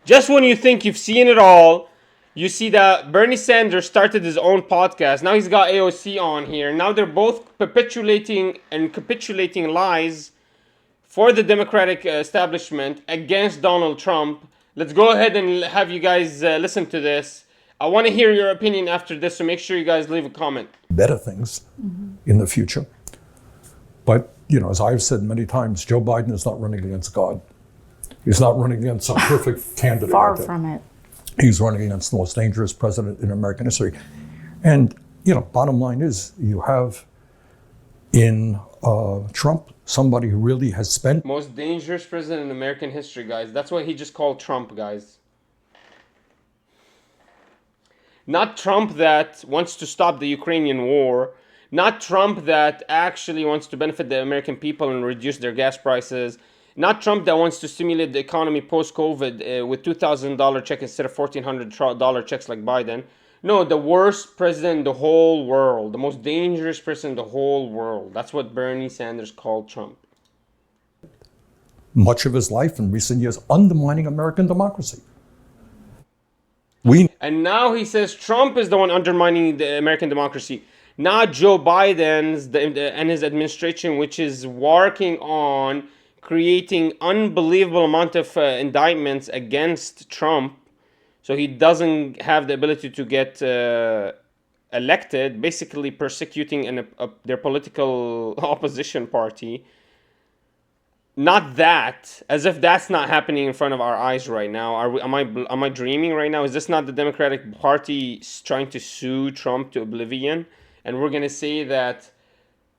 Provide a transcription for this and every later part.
Just when you think you've seen it all, you see that Bernie Sanders started his own podcast. Now he's got AOC on here. Now they're both perpetuating and capitulating lies for the Democratic establishment against Donald Trump. Let's go ahead and have you guys listen to this. I want to hear your opinion after this, so make sure you guys leave a comment. Better things in the future. But, you know, as I've said many times, Joe Biden is not running against God. He's not running against some perfect candidate. Far from it. He's running against the most dangerous president in American history. And, you know, bottom line is you have in Trump somebody who really has spent... Most dangerous president in American history, guys. That's what he just called Trump, guys. Not Trump that wants to stop the Ukrainian war. Not Trump that actually wants to benefit the American people and reduce their gas prices. Not Trump that wants to stimulate the economy post-COVID with $2,000 check instead of $1,400 checks like Biden. No, the worst president in the whole world. The most dangerous person in the whole world. That's what Bernie Sanders called Trump. Much of his life in recent years undermining American democracy. And now he says Trump is the one undermining the American democracy. Not Joe Biden's and his administration, which is working on creating unbelievable amount of indictments against Trump, so he doesn't have the ability to get elected, basically persecuting their political opposition party. Not that, as if that's not happening in front of our eyes right now. Am I dreaming right now? Is this not the Democratic Party trying to sue Trump to oblivion? And we're gonna say that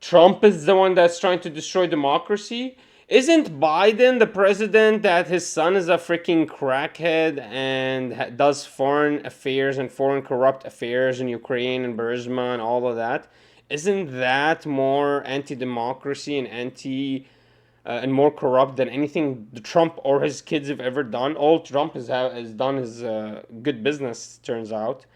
Trump is the one that's trying to destroy democracy? Isn't Biden the president that his son is a freaking crackhead and does foreign affairs and foreign corrupt affairs in Ukraine and Burisma and all of that? Isn't that more anti-democracy and and more corrupt than anything Trump or his kids have ever done? All Trump has done is good business, turns out.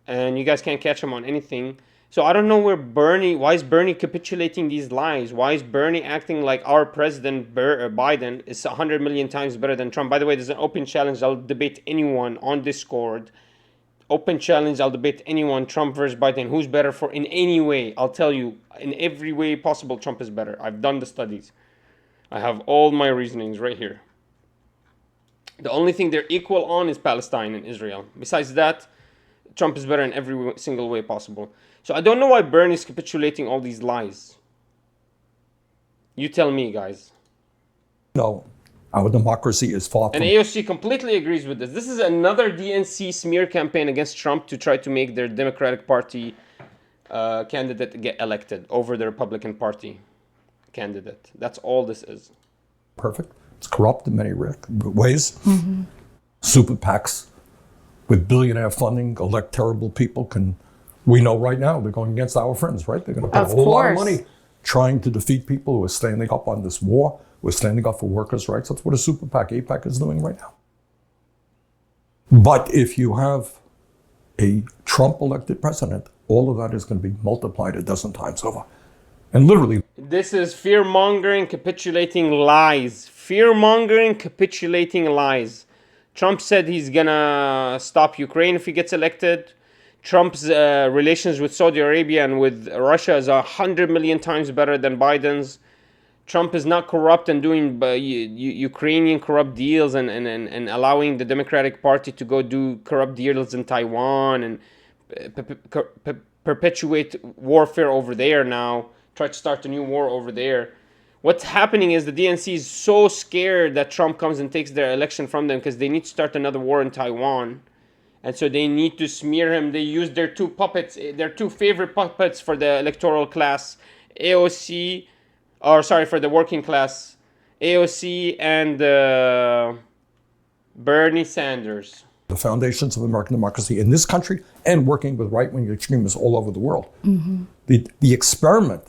And you guys can't catch him on anything. So I don't know why is Bernie capitulating these lies? Why is Bernie acting like our president, Biden, is 100 million times better than Trump? By the way, there's an open challenge. I'll debate anyone on Discord. Open challenge, I'll debate anyone, Trump versus Biden. Who's better in any way? I'll tell you, in every way possible, Trump is better. I've done the studies. I have all my reasonings right here. The only thing they're equal on is Palestine and Israel. Besides that, Trump is better in every single way possible. So I don't know why Bernie is capitulating all these lies. You tell me, guys. No, our democracy is far from... And AOC completely agrees with this. This is another DNC smear campaign against Trump to try to make their Democratic Party candidate get elected over the Republican Party candidate. That's all this is. Perfect. It's corrupt in many ways. Mm-hmm. Super PACs with billionaire funding elect terrible people. We know right now they're going against our friends, right? They're going to put a whole lot of money trying to defeat people who are standing up on this war, who are standing up for workers' rights. That's what a super PAC, APAC is doing right now. But if you have a Trump-elected president, all of that is going to be multiplied a dozen times over. And literally... This is fear-mongering, capitulating lies. Fear-mongering, capitulating lies. Trump said he's gonna stop Ukraine if he gets elected. Trump's relations with Saudi Arabia and with Russia is 100 million times better than Biden's. Trump is not corrupt and doing Ukrainian corrupt deals and allowing the Democratic Party to go do corrupt deals in Taiwan and perpetuate warfare over there now. Try to start a new war over there. What's happening is the DNC is so scared that Trump comes and takes their election from them because they need to start another war in Taiwan. And so they need to smear him. They use their two puppets, their two favorite puppets for the electoral class, AOC, for the working class, AOC and Bernie Sanders. The foundations of American democracy in this country and working with right-wing extremists all over the world. Mm-hmm. The experiment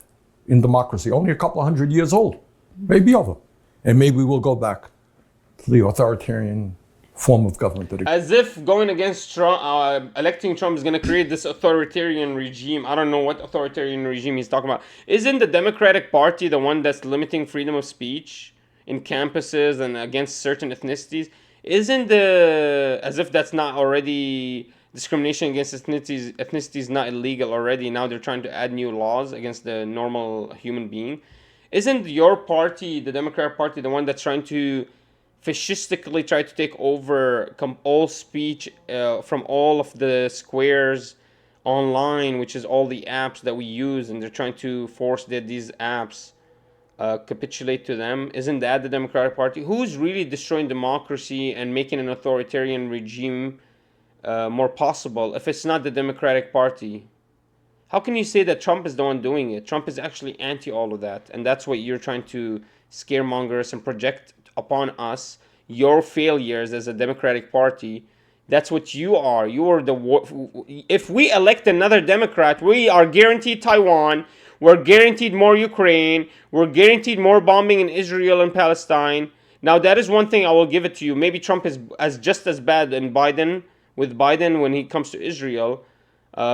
in democracy, only a couple of 100 years old, may be over. And maybe we'll go back to the authoritarian form of government. As if going against Trump, electing Trump is going to create this authoritarian regime. I don't know what authoritarian regime he's talking about. Isn't the Democratic Party the one that's limiting freedom of speech in campuses and against certain ethnicities? Isn't the, as if that's not already discrimination against ethnicities not illegal already? Now they're trying to add new laws against the normal human being. Isn't your party, the Democratic Party, the one that's trying to fascistically try to take over all speech from all of the squares online, which is all the apps that we use, and they're trying to force that these apps capitulate to them? Isn't that the Democratic Party? Who's really destroying democracy and making an authoritarian regime more possible if it's not the Democratic Party? How can you say that Trump is the one doing it? Trump is actually anti all of that, and that's what you're trying to scaremonger us and project upon us your failures as a Democratic Party. That's what you are. You are the. If we elect another Democrat, we are guaranteed Taiwan. We're guaranteed more Ukraine. We're guaranteed more bombing in Israel and Palestine. Now that is one thing I will give it to you. Maybe Trump is just as bad in Biden when he comes to Israel,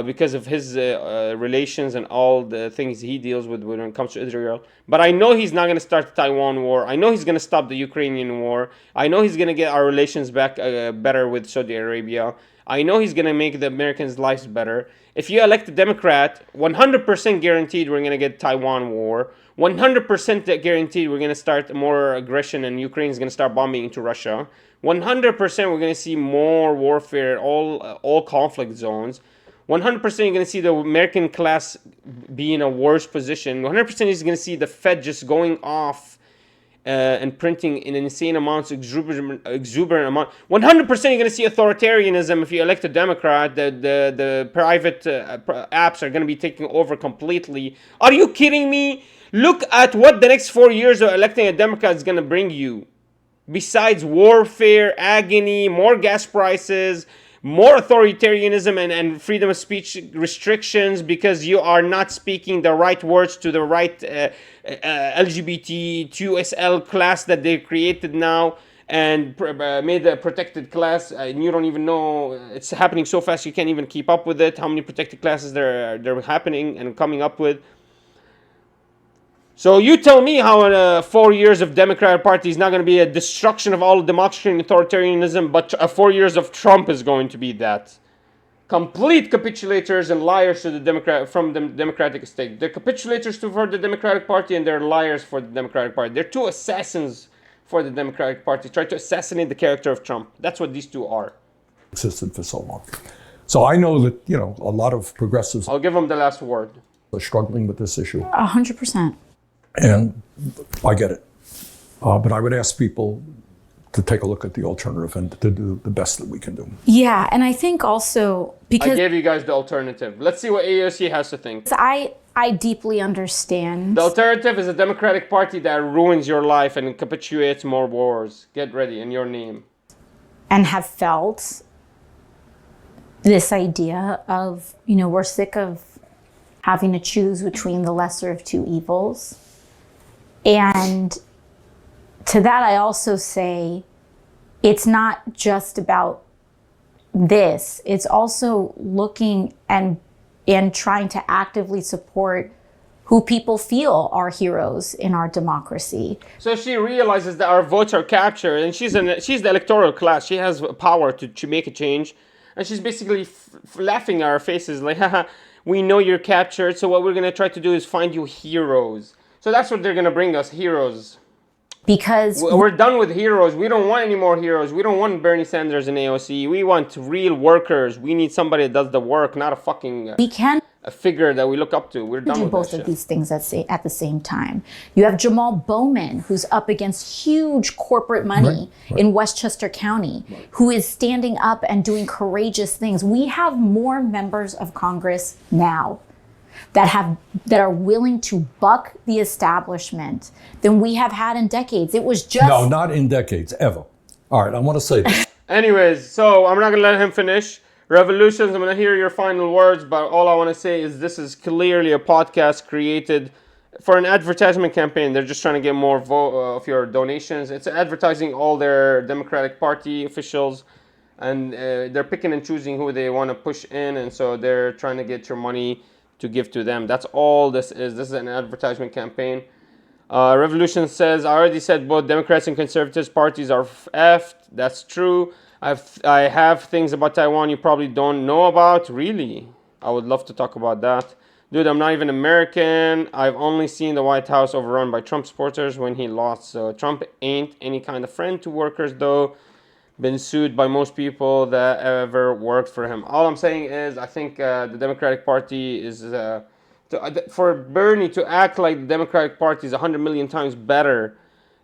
because of his relations and all the things he deals with when it comes to Israel. But I know he's not going to start the Taiwan war. I know he's going to stop the Ukrainian war. I know he's going to get our relations back better with Saudi Arabia. I know he's going to make the Americans' lives better. If you elect a Democrat, 100% guaranteed we're going to get Taiwan war. 100% guaranteed we're going to start more aggression and Ukraine is going to start bombing into Russia. 100% we're going to see more warfare, all conflict zones. 100% you're going to see the American class be in a worse position. 100% is going to see the Fed just going off and printing in insane amounts, exuberant amount. 100% you're going to see authoritarianism if you elect a Democrat. The private apps are going to be taking over completely. Are you kidding me? Look at what the next 4 years of electing a Democrat is going to bring you. Besides warfare, agony, more gas prices, more authoritarianism and freedom of speech restrictions because you are not speaking the right words to the right LGBT 2SL class that they created now and made a protected class, and you don't even know, it's happening so fast you can't even keep up with it, how many protected classes they're happening and coming up with. So you tell me how in 4 years of Democratic Party is not going to be a destruction of all democracy and authoritarianism, but 4 years of Trump is going to be that. Complete capitulators and liars to from the Democratic estate. They're capitulators for the Democratic Party and they're liars for the Democratic Party. They're two assassins for the Democratic Party, try to assassinate the character of Trump. That's what these two are. Existed for so long. So I know that, a lot of progressives I'll give them the last word. are struggling with this issue. 100%. And I get it. But I would ask people to take a look at the alternative and to do the best that we can do. Yeah, and I think also because I gave you guys the alternative. Let's see what AOC has to think. I deeply understand. The alternative is a Democratic Party that ruins your life and capitulates more wars. Get ready in your name. And have felt this idea of, we're sick of having to choose between the lesser of two evils. And to that, I also say it's not just about this. It's also looking and trying to actively support who people feel are heroes in our democracy. So she realizes that our votes are captured, and she's the electoral class. She has power to make a change, and she's basically laughing at our faces like, haha, we know you're captured, so what we're going to try to do is find you heroes. So that's what they're going to bring us, heroes. Because we're done with heroes. We don't want any more heroes. We don't want Bernie Sanders and AOC. We want real workers. We need somebody that does the work, not a fucking we can a figure that we look up to. We're done do with both that of shit. these things at the same time. You have Jamal Bowman, who's up against huge corporate money in Westchester County, who is standing up and doing courageous things. We have more members of Congress now that are willing to buck the establishment than we have had in decades. It was just No, not in decades, ever. All right, I want to say this. Anyways, so I'm not going to let him finish. Revolutions, I'm going to hear your final words, but all I want to say is this is clearly a podcast created for an advertisement campaign. They're just trying to get more of your donations. It's advertising all their Democratic Party officials, and they're picking and choosing who they want to push in, and so they're trying to get your money to give to them. That's all this is. This is an advertisement campaign. Revolution says, I already said both Democrats and conservatives parties are effed. That's true. I have things about Taiwan you probably don't know about. Really? I would love to talk about that. Dude, I'm not even American. I've only seen the White House overrun by Trump supporters when he lost. So Trump ain't any kind of friend to workers, though. Been sued by most people that ever worked for him. All I'm saying is, I think the Democratic Party is for Bernie to act like the Democratic Party is 100 million times better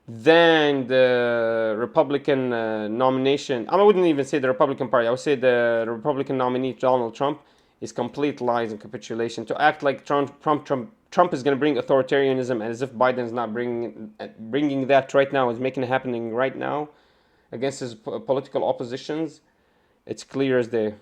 than the Republican nomination. I wouldn't even say the Republican Party. I would say the Republican nominee Donald Trump is complete lies and capitulation. To act like Trump is going to bring authoritarianism as if Biden's not bringing that right now, is making it happening right now against his political oppositions. It's clear as day.